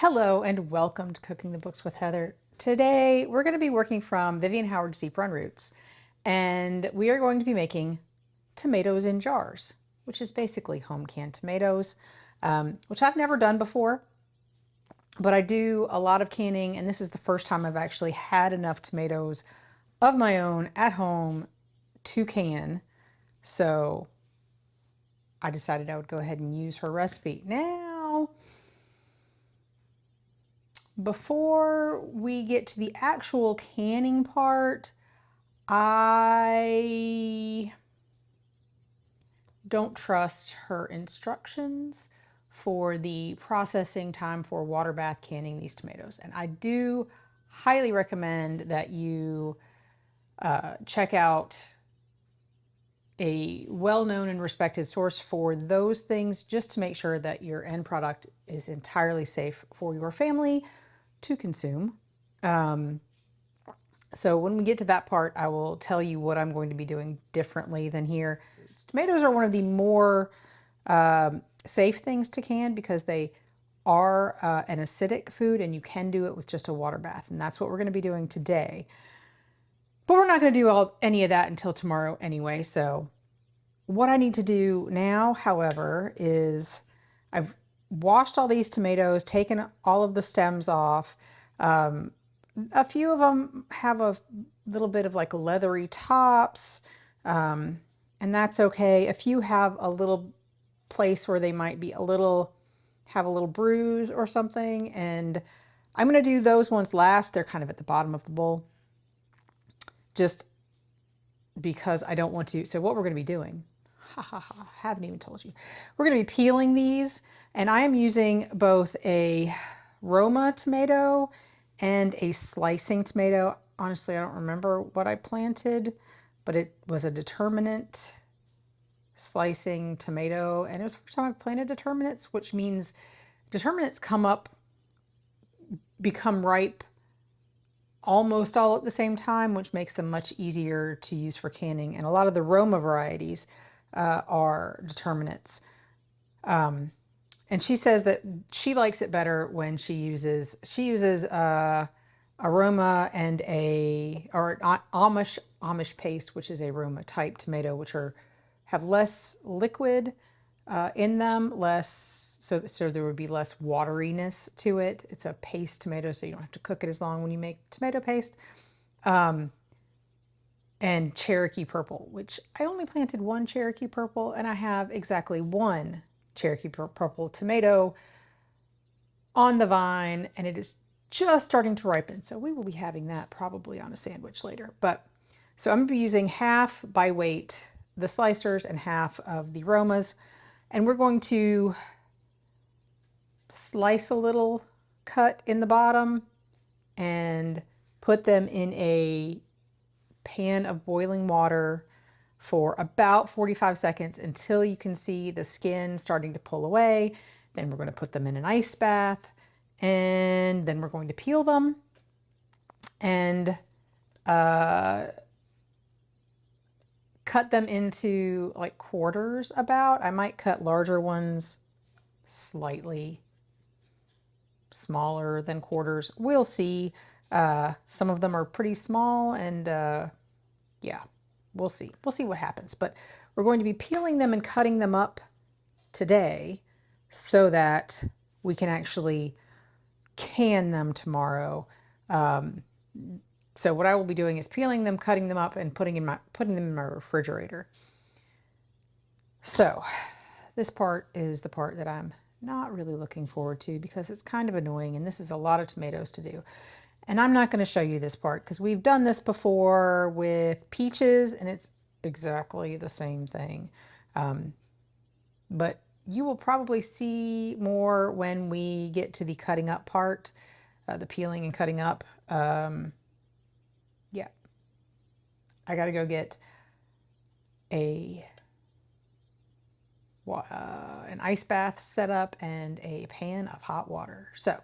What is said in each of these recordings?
Hello and welcome to Cooking the Books with Heather. Today we're going to be working from Vivian Howard's Deep Run Roots, and we are going to be making tomatoes in jars, which is basically home canned tomatoes, which I've never done before, but I do a lot of canning, and this is the first time I've actually had enough tomatoes of my own at home to can, so I decided I would go ahead and use her recipe. Now, before we get to the actual canning part, I don't trust her instructions for the processing time for water bath canning these tomatoes. And I do highly recommend that you check out a well-known and respected source for those things, just to make sure that your end product is entirely safe for your family to consume. So when we get to that part, I will tell you what I'm going to be doing differently than here. Tomatoes are one of the more safe things to can because they are an acidic food, and you can do it with just a water bath, and that's what we're going to be doing today. But we're not going to do any of that until tomorrow anyway. So what I need to do now, however, is I've washed all these tomatoes, taken all of the stems off. A few of them have a little bit of like leathery tops, and that's okay. A few have a little place where they might be have a little bruise or something, and I'm going to do those ones last. They're kind of at the bottom of the bowl, just because I don't want to. So what we're going to be doing, haven't even told you. We're going to be peeling these, and I am using both a Roma tomato and a slicing tomato. Honestly, I don't remember what I planted, but it was a determinate slicing tomato, and it was the first time I've planted determinates, which means determinates become ripe almost all at the same time, which makes them much easier to use for canning. And a lot of the Roma varieties are determinates. And she says that she likes it better when she uses a Roma and an Amish paste, which is a Roma type tomato, which have less liquid in them, so there would be less wateriness to it. It's a paste tomato, so you don't have to cook it as long when you make tomato paste. And Cherokee purple, which I only planted one Cherokee purple, and I have exactly one Cherokee purple tomato on the vine, and it is just starting to ripen. So we will be having that probably on a sandwich later. So I'm going to be using half by weight the slicers and half of the Romas. And we're going to slice a little cut in the bottom and put them in a pan of boiling water for about 45 seconds until you can see the skin starting to pull away. Then we're going to put them in an ice bath, and then we're going to peel them and cut them into like quarters about. I might cut larger ones slightly smaller than quarters. We'll see. Some of them are pretty small, and yeah, we'll see. We'll see what happens. But we're going to be peeling them and cutting them up today so that we can actually can them tomorrow. So what I will be doing is peeling them, cutting them up, and putting them in my refrigerator. So this part is the part that I'm not really looking forward to because it's kind of annoying, and this is a lot of tomatoes to do. And I'm not going to show you this part because we've done this before with peaches, and it's exactly the same thing. But you will probably see more when we get to the cutting up part, the peeling and cutting up. Yeah, I got to go get an ice bath set up and a pan of hot water. So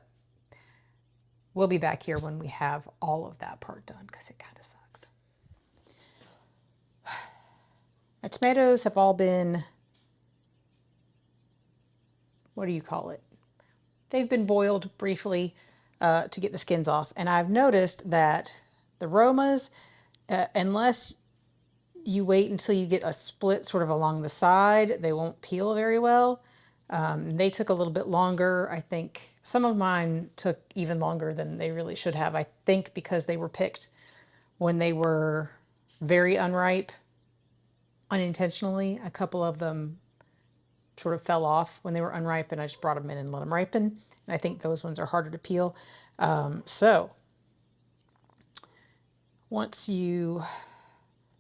we'll be back here when we have all of that part done because it kind of sucks. My tomatoes have all been, what do you call it? they've been boiled briefly to get the skins off. And I've noticed that the Romas, unless you wait until you get a split sort of along the side, they won't peel very well. They took a little bit longer. I think some of mine took even longer than they really should have. I think because they were picked when they were very unripe, unintentionally. A couple of them sort of fell off when they were unripe, and I just brought them in and let them ripen. And I think those ones are harder to peel. So once you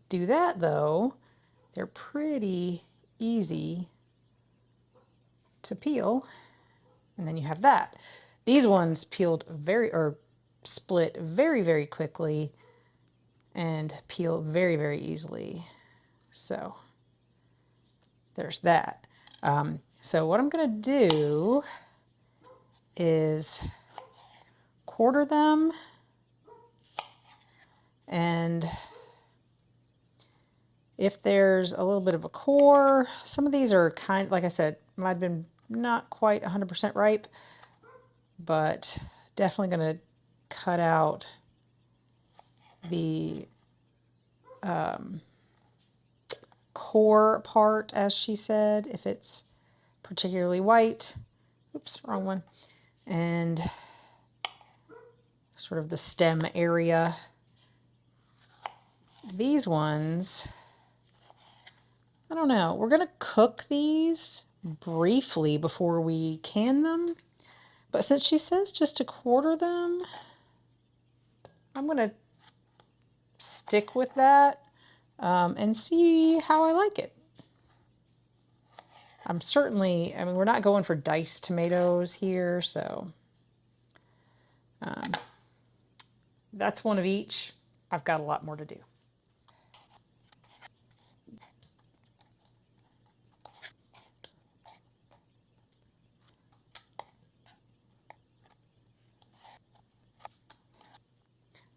do that, though, they're pretty easy to peel. And then you have that. These ones peeled or split very, very quickly and peel very, very easily. So there's that. So what I'm going to do is quarter them, and if there's a little bit of a core, some of these are kind, like I said, might have been not quite 100% ripe, but definitely going to cut out the core part, as she said, if it's particularly white. Oops, wrong one. And sort of the stem area. These ones, I don't know. We're going to cook these briefly before we can them. But since she says just to quarter them, I'm going to stick with that and see how I like it. I mean, we're not going for diced tomatoes here, so that's one of each. I've got a lot more to do.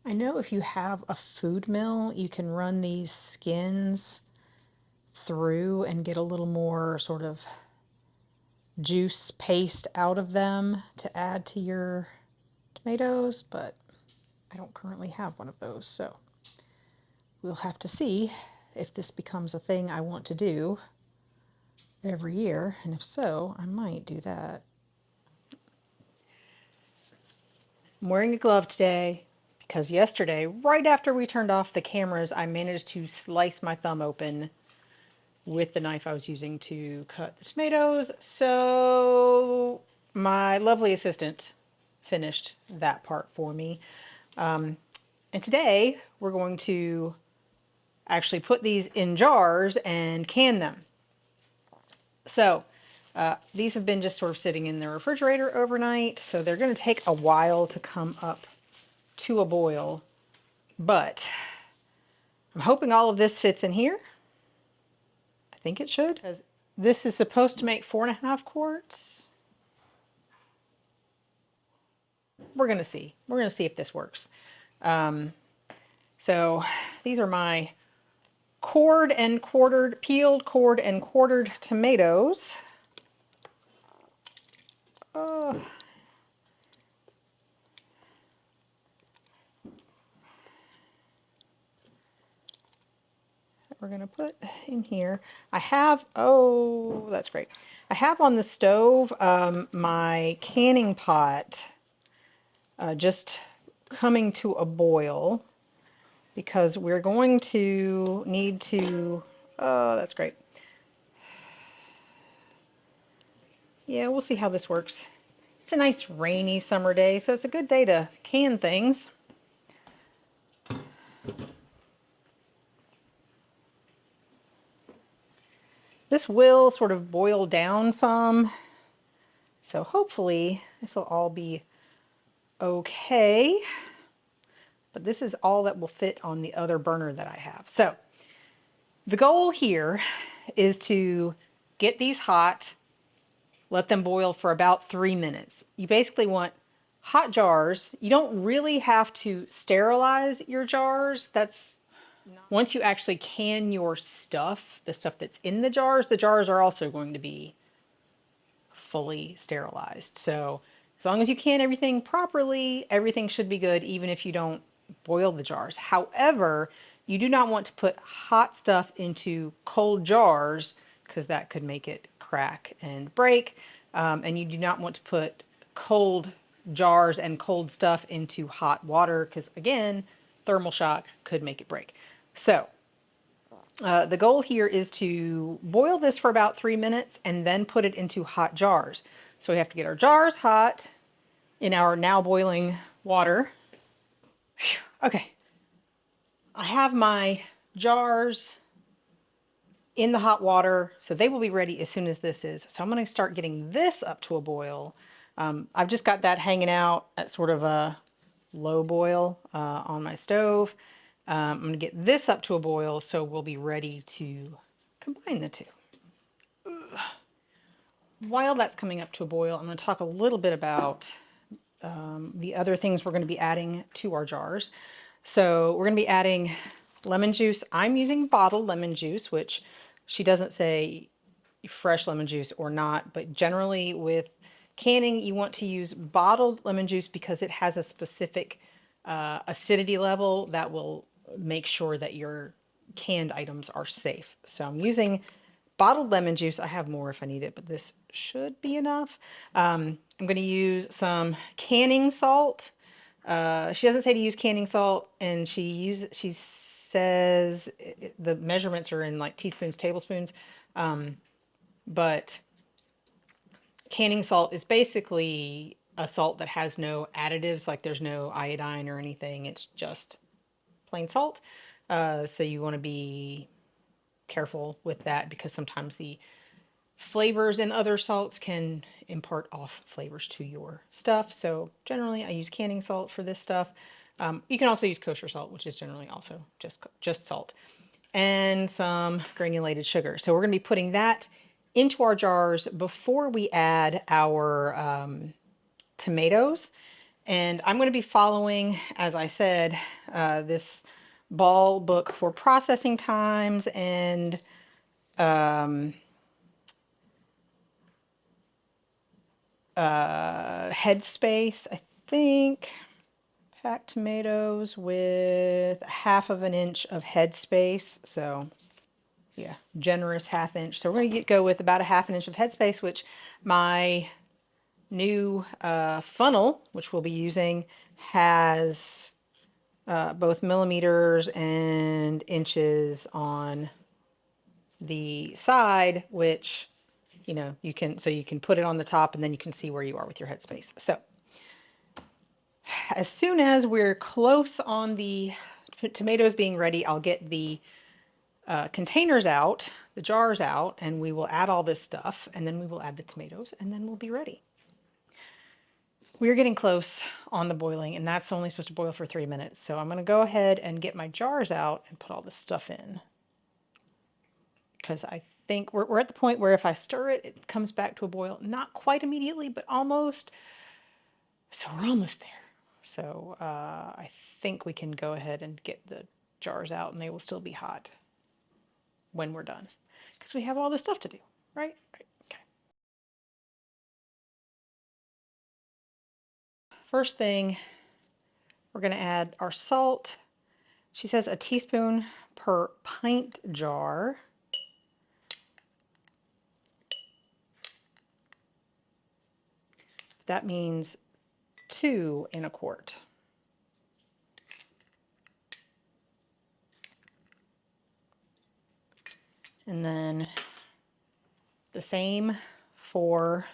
I know if you have a food mill, you can run these skins through and get a little more sort of juice paste out of them to add to your tomatoes, but I don't currently have one of those, so we'll have to see if this becomes a thing I want to do every year, and if so, I might do that. I'm wearing a glove today because yesterday, right after we turned off the cameras, I managed to slice my thumb open with the knife I was using to cut the tomatoes. So my lovely assistant finished that part for me. And today we're going to actually put these in jars and can them. So these have been just sort of sitting in the refrigerator overnight, so they're going to take a while to come up to a boil, but I'm hoping all of this fits in here. I think it should, because this is supposed to make 4.5 quarts. We're going to see. We're going to see if this works. So these are my cored and quartered, peeled, cored and quartered tomatoes. We're going to put in here. I have, oh, that's great. I have on the stove my canning pot just coming to a boil because we're going to need to, oh, that's great. Yeah, we'll see how this works. It's a nice rainy summer day, so it's a good day to can things. This will sort of boil down some, so hopefully this will all be okay. But this is all that will fit on the other burner that I have. So the goal here is to get these hot, let them boil for about 3 minutes. You basically want hot jars. You don't really have to sterilize your jars. That's once you actually can your stuff, the stuff that's in the jars are also going to be fully sterilized. So As long as you can everything properly, everything should be good, even if you don't boil the jars. However, you do not want to put hot stuff into cold jars because that could make it crack and break. And you do not want to put cold jars and cold stuff into hot water because, again, thermal shock could make it break. So the goal here is to boil this for about 3 minutes and then put it into hot jars. So we have to get our jars hot in our now boiling water. Whew. Okay, I have my jars in the hot water, so they will be ready as soon as this is. So I'm going to start getting this up to a boil. I've just got that hanging out at sort of a low boil on my stove. I'm going to get this up to a boil so we'll be ready to combine the two. While that's coming up to a boil, I'm going to talk a little bit about the other things we're going to be adding to our jars. So we're going to be adding lemon juice. I'm using bottled lemon juice, which she doesn't say fresh lemon juice or not, but generally with canning, you want to use bottled lemon juice because it has a specific acidity level that will make sure that your canned items are safe. So I'm using bottled lemon juice. I have more if I need it, but this should be enough. I'm going to use some canning salt. She doesn't say to use canning salt, and she says the measurements are in like teaspoons, tablespoons. But canning salt is basically a salt that has no additives, like there's no iodine or anything. It's just plain salt. So you want to be careful with that because sometimes the flavors in other salts can impart off flavors to your stuff. So generally I use canning salt for this stuff. You can also use kosher salt, which is generally also just salt, and some granulated sugar. So we're going to be putting that into our jars before we add our tomatoes. And I'm going to be following, as I said, this Ball book for processing times and headspace. I think packed tomatoes with 1/2 inch of headspace. So yeah, generous 1/2 inch. So we're going to go with about 1/2 inch of headspace, which my new funnel, which we'll be using, has both millimeters and inches on the side, which, you know, you can put it on the top and then you can see where you are with your headspace. So as soon as we're close on the tomatoes being ready, I'll get the containers out, the jars out, and we will add all this stuff, and then we will add the tomatoes, and then we'll be ready. We're getting close on the boiling, and that's only supposed to boil for 3 minutes. So I'm going to go ahead and get my jars out and put all this stuff in, because I think we're at the point where if I stir it, it comes back to a boil. Not quite immediately, but almost. So we're almost there. So I think we can go ahead and get the jars out, and they will still be hot when we're done, because we have all this stuff to do, right? Right. Okay. First thing, we're going to add our salt. She says a teaspoon per pint jar. That means 2 in a quart. And then the same for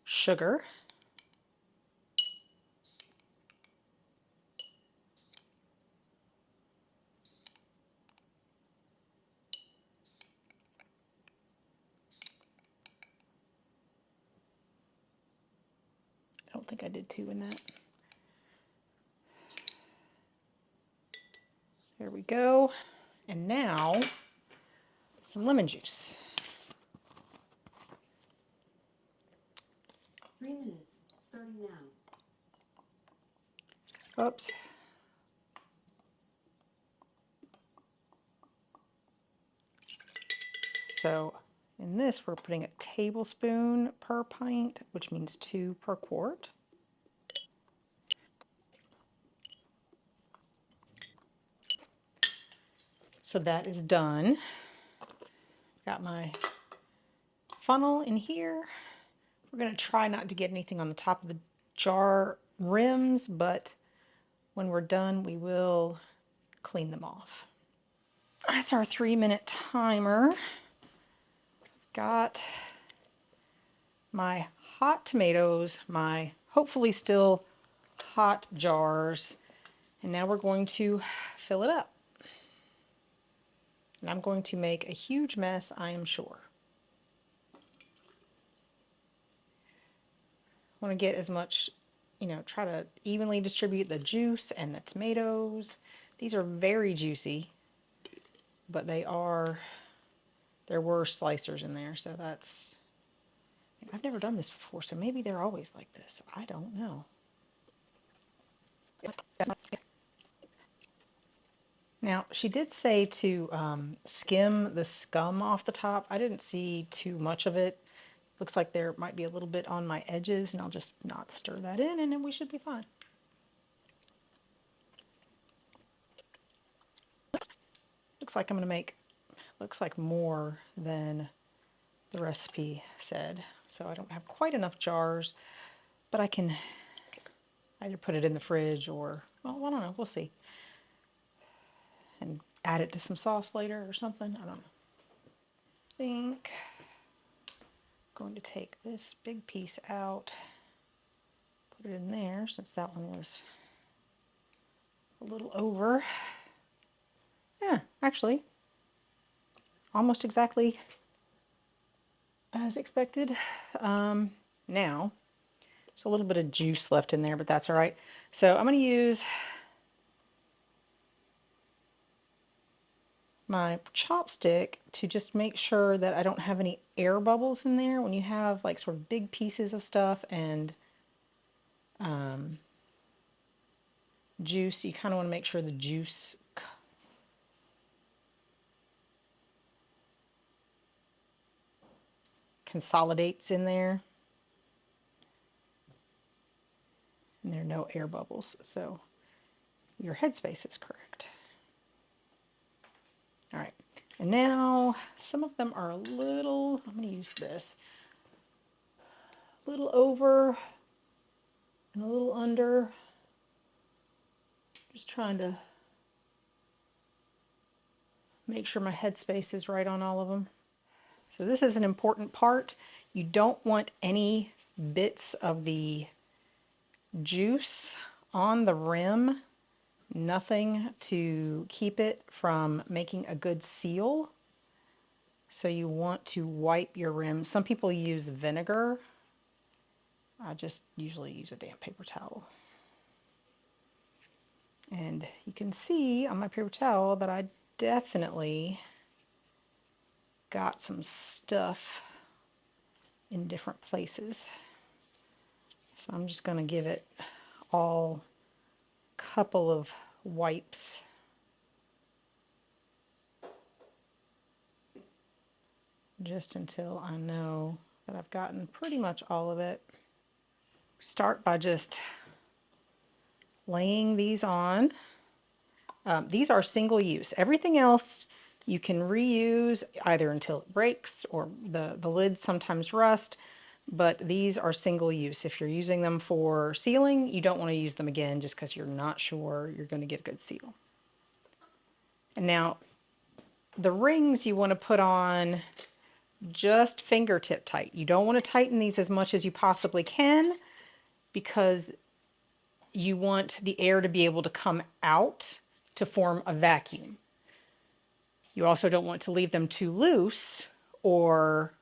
sugar. I don't think I did 2 in that. There we go. And now some lemon juice. 3 minutes, starting now. Oops. So In this, we're putting a tablespoon per pint, which means 2 per quart. So that is done. Got my funnel in here. We're going to try not to get anything on the top of the jar rims, but when we're done, we will clean them off. That's our 3-minute timer. Got my hot tomatoes, my hopefully still hot jars, and now we're going to fill it up. And I'm going to make a huge mess, I am sure. I want to get as much, try to evenly distribute the juice and the tomatoes. These are very juicy, but there were slicers in there, so that's, I've never done this before, so maybe they're always like this. I don't know. Now, she did say to skim the scum off the top. I didn't see too much of it. Looks like there might be a little bit on my edges, and I'll just not stir that in, and then we should be fine. Looks like I'm going to make, more than the recipe said. So I don't have quite enough jars, but I can either put it in the fridge or, well, I don't know, we'll see. And add it to some sauce later or something, I don't know. I think I'm going to take this big piece out, put it in there since that one was a little over. Yeah, actually, almost exactly as expected. Now, there's a little bit of juice left in there, but that's all right. So I'm going to use my chopstick to just make sure that I don't have any air bubbles in there. When you have like sort of big pieces of stuff and juice, you kind of want to make sure the juice consolidates in there. And there are no air bubbles, so your headspace is correct. All right, and now some of them are a little, I'm going to use this, a little over and a little under. Just trying to make sure my headspace is right on all of them. So this is an important part. You don't want any bits of the juice on the rim, nothing to keep it from making a good seal. So you want to wipe your rim. Some people use vinegar. I just usually use a damp paper towel. And you can see on my paper towel that I definitely got some stuff in different places. So I'm just going to give it all a couple of wipes. Just until I know that I've gotten pretty much all of it. Start by just laying these on. These are single use. Everything else you can reuse either until it breaks or the lids sometimes rust, but these are single use. If you're using them for sealing, you don't want to use them again just because you're not sure you're going to get a good seal. And now the rings you want to put on just fingertip tight. You don't want to tighten these as much as you possibly can because you want the air to be able to come out to form a vacuum. You also don't want to leave them too loose or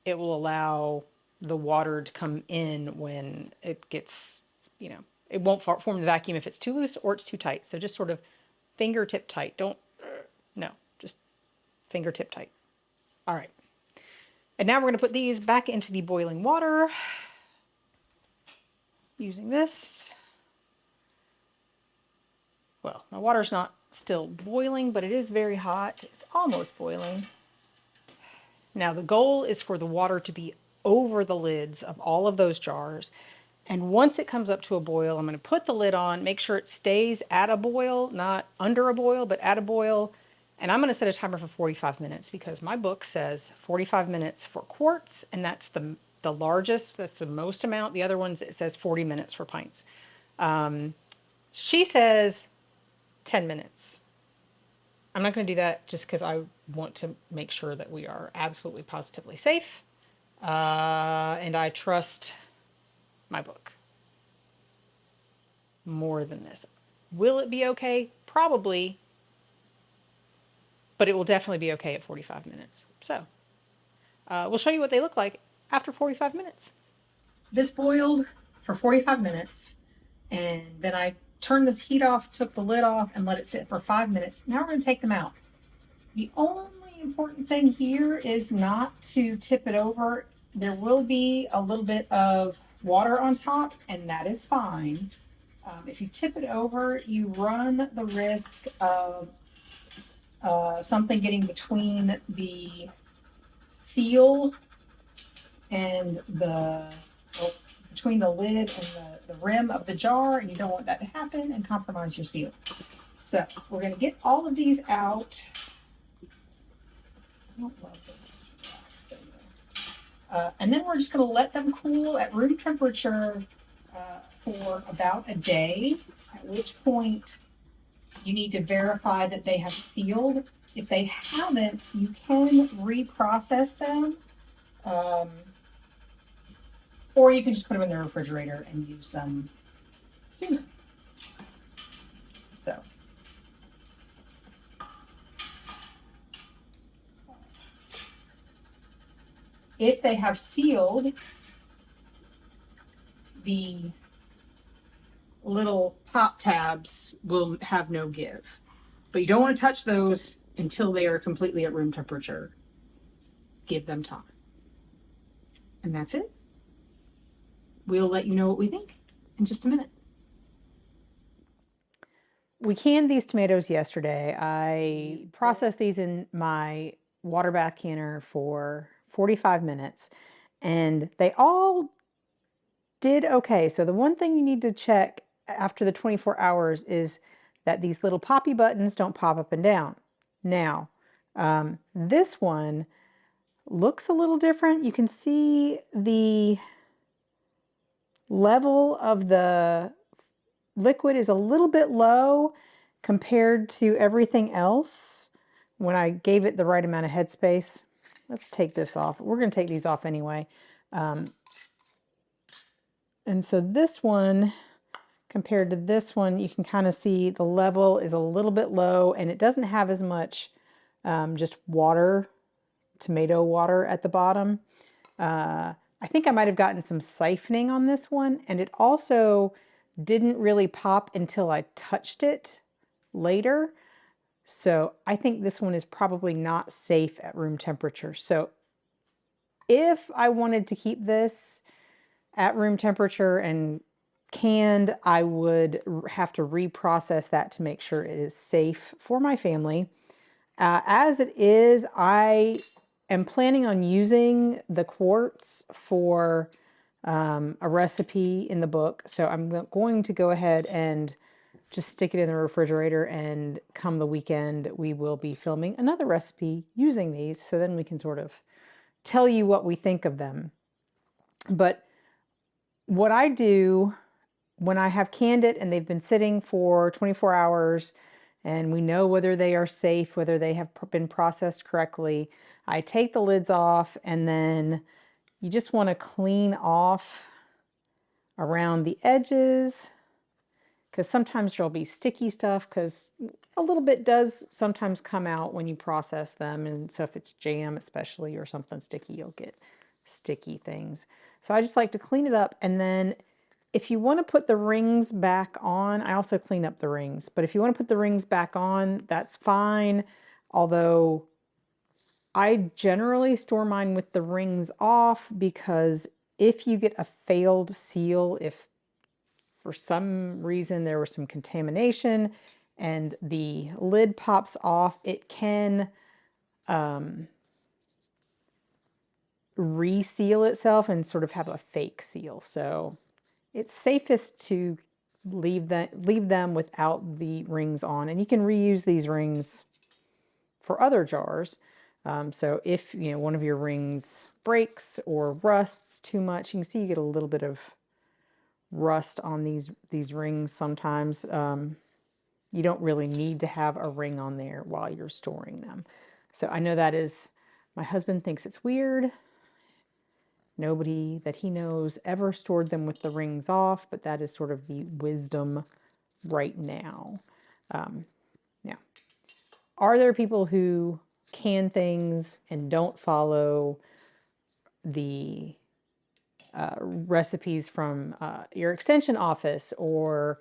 it will allow the water to come in when it gets, it won't form the vacuum if it's too loose or it's too tight. So just sort of fingertip tight. Just fingertip tight. All right. And now we're going to put these back into the boiling water using this. Well, my water's not still boiling, but it is very hot. It's almost boiling. Now the goal is for the water to be over the lids of all of those jars. And once it comes up to a boil, I'm going to put the lid on, make sure it stays at a boil, not under a boil, but at a boil. And I'm going to set a timer for 45 minutes because my book says 45 minutes for quarts, and that's the largest, that's the most amount. The other ones, it says 40 minutes for pints. She says 10 minutes. I'm not going to do that just because I want to make sure that we are absolutely positively safe. And I trust my book more than this. Will it be okay? Probably, but it will definitely be okay at 45 minutes. So we'll show you what they look like after 45 minutes. This boiled for 45 minutes, and then I turned this heat off, took the lid off, and let it sit for 5 minutes. Now we're going to take them out. The only important thing here is not to tip it over. There will be a little bit of water on top, and that is fine. If you tip it over, you run the risk of something getting between the seal and between the lid and the rim of the jar, and you don't want that to happen and compromise your seal. So we're going to get all of these out. I don't love this. And then we're just going to let them cool at room temperature for about a day, at which point you need to verify that they have sealed. If they haven't, you can reprocess them, or you can just put them in the refrigerator and use them sooner. So. If they have sealed, the little pop tabs will have no give. But you don't want to touch those until they are completely at room temperature. Give them time. And that's it. We'll let you know what we think in just a minute. We canned these tomatoes yesterday. I processed these in my water bath canner for 45 minutes, and they all did okay. So the one thing you need to check after the 24 hours is that these little poppy buttons don't pop up and down. Now, this one looks a little different. You can see the level of the liquid is a little bit low compared to everything else when I gave it the right amount of headspace. Let's take this off. We're going to take these off anyway. And so this one, compared to this one, you can kind of see the level is a little bit low, and it doesn't have as much just water, tomato water at the bottom. I think I might have gotten some siphoning on this one, and it also didn't really pop until I touched it later. So I think this one is probably not safe at room temperature. So if I wanted to keep this at room temperature and canned, I would have to reprocess that to make sure it is safe for my family. As it is, I am planning on using the quartz for a recipe in the book. So I'm going to go ahead and just stick it in the refrigerator, and come the weekend, we will be filming another recipe using these. So then we can sort of tell you what we think of them. But what I do when I have canned it and they've been sitting for 24 hours and we know whether they are safe, whether they have been processed correctly, I take the lids off, and then you just want to clean off around the edges, because sometimes there'll be sticky stuff, because a little bit does sometimes come out when you process them. And so if it's jam especially or something sticky, you'll get sticky things. So I just like to clean it up. And then if you want to put the rings back on, I also clean up the rings. But if you want to put the rings back on, that's fine. Although I generally store mine with the rings off, because if you get a failed seal, if for some reason there was some contamination and the lid pops off, it can reseal itself and sort of have a fake seal. So it's safest to leave them without the rings on. And you can reuse these rings for other jars. So if one of your rings breaks or rusts too much, you can see you get a little bit of rust on these rings sometimes. You don't really need to have a ring on there while you're storing them. So I know my husband thinks it's weird. Nobody that he knows ever stored them with the rings off, but that is sort of the wisdom right now. Now, are there people who can things and don't follow the recipes from your extension office or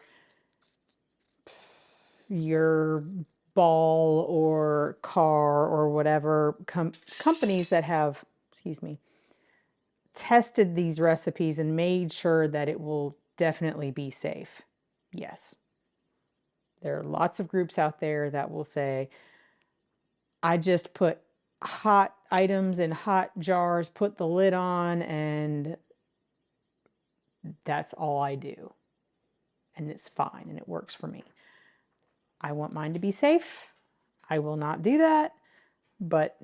your ball or car or whatever companies that have, tested these recipes and made sure that it will definitely be safe? Yes. There are lots of groups out there that will say, I just put hot items in hot jars, put the lid on, and that's all I do. And it's fine and it works for me. I want mine to be safe. I will not do that, but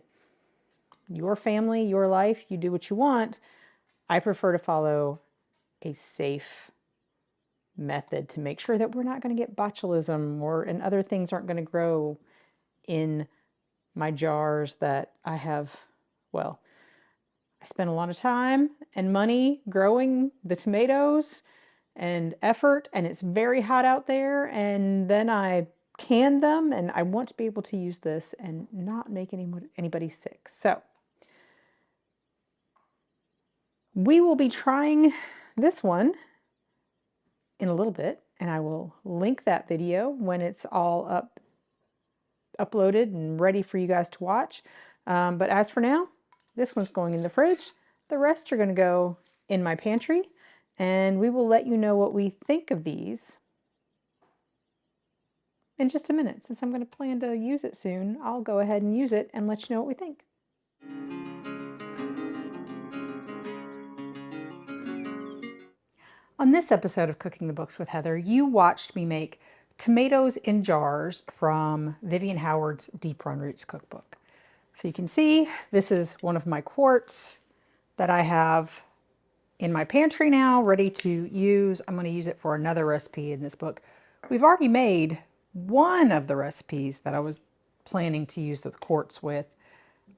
your family, your life, you do what you want. I prefer to follow a safe method to make sure that we're not going to get botulism and other things aren't going to grow in my jars that I have. Well, I spent a lot of time and money growing the tomatoes and effort, and it's very hot out there, and then I canned them, and I want to be able to use this and not make anybody sick. So we will be trying this one in a little bit, and I will link that video when it's all uploaded and ready for you guys to watch. But as for now, this one's going in the fridge. The rest are going to go in my pantry, and we will let you know what we think of these in just a minute. Since I'm going to plan to use it soon, I'll go ahead and use it and let you know what we think. On this episode of Cooking the Books with Heather, you watched me make tomatoes in jars from Vivian Howard's Deep Run Roots cookbook. So you can see this is one of my quarts that I have in my pantry now, ready to use. I'm going to use it for another recipe in this book. We've already made one of the recipes that I was planning to use the quarts with,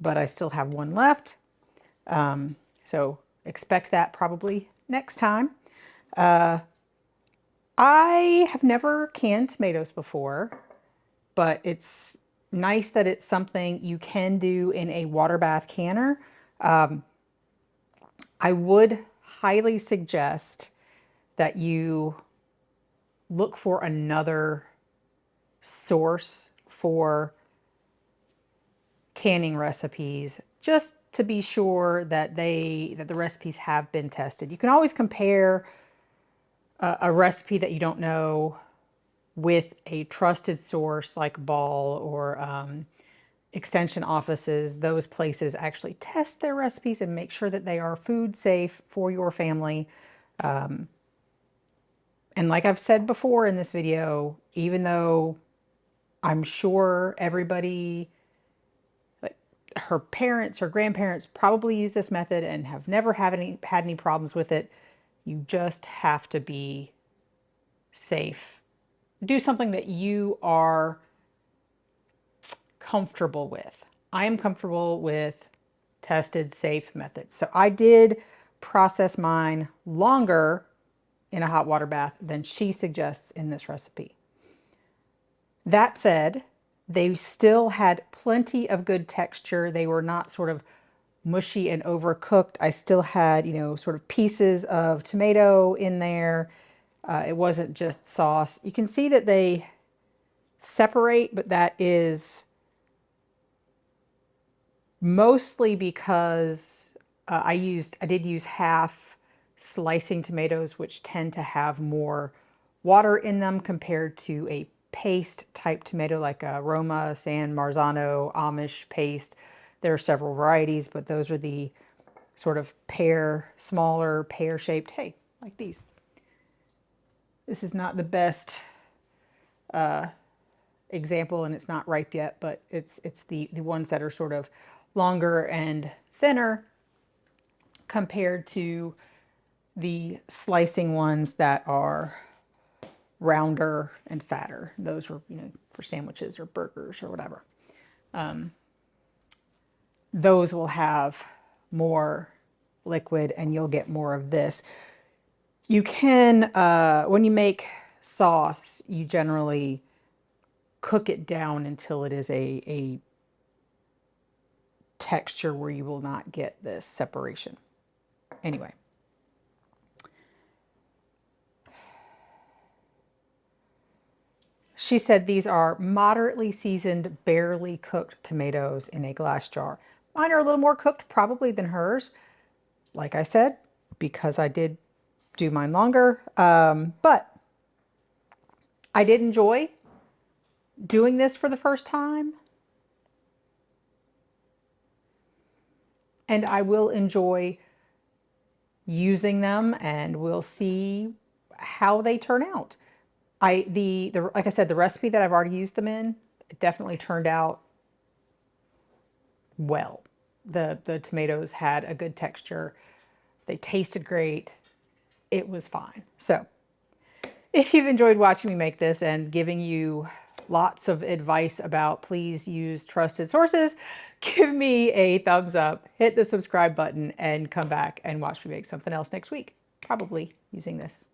but I still have one left. So expect that probably next time. I have never canned tomatoes before, but it's nice that it's something you can do in a water bath canner. I would highly suggest that you look for another source for canning recipes, just to be sure that the recipes have been tested. You can always compare a recipe that you don't know with a trusted source like Ball or extension offices. Those places actually test their recipes and make sure that they are food safe for your family. And like I've said before in this video, even though I'm sure everybody, like her parents or grandparents, probably use this method and have never had any problems with it, you just have to be safe. Do something that you are comfortable with. I am comfortable with tested, safe methods. So I did process mine longer in a hot water bath than she suggests in this recipe. That said, they still had plenty of good texture. They were not sort of mushy and overcooked. I still had, sort of pieces of tomato in there. It wasn't just sauce. You can see that they separate, but that is mostly because I did use half slicing tomatoes, which tend to have more water in them compared to a paste type tomato like a Roma, San Marzano, Amish paste. There are several varieties, but those are the sort of smaller pear-shaped, hey, like these. This is not the best example, and it's not ripe yet, but it's the ones that are sort of longer and thinner compared to the slicing ones that are rounder and fatter. Those are, for sandwiches or burgers or whatever. Those will have more liquid and you'll get more of this. You can, when you make sauce, you generally cook it down until it is a texture where you will not get this separation. Anyway. She said these are moderately seasoned, barely cooked tomatoes in a glass jar. Mine are a little more cooked probably than hers. Like I said, because I did do mine longer. But I did enjoy doing this for the first time. And I will enjoy using them, and we'll see how they turn out. Like I said, the recipe that I've already used them in, it definitely turned out well. The tomatoes had a good texture. They tasted great. It was fine. So if you've enjoyed watching me make this and giving you lots of advice about please use trusted sources, give me a thumbs up, hit the subscribe button, and come back and watch me make something else next week, probably using this.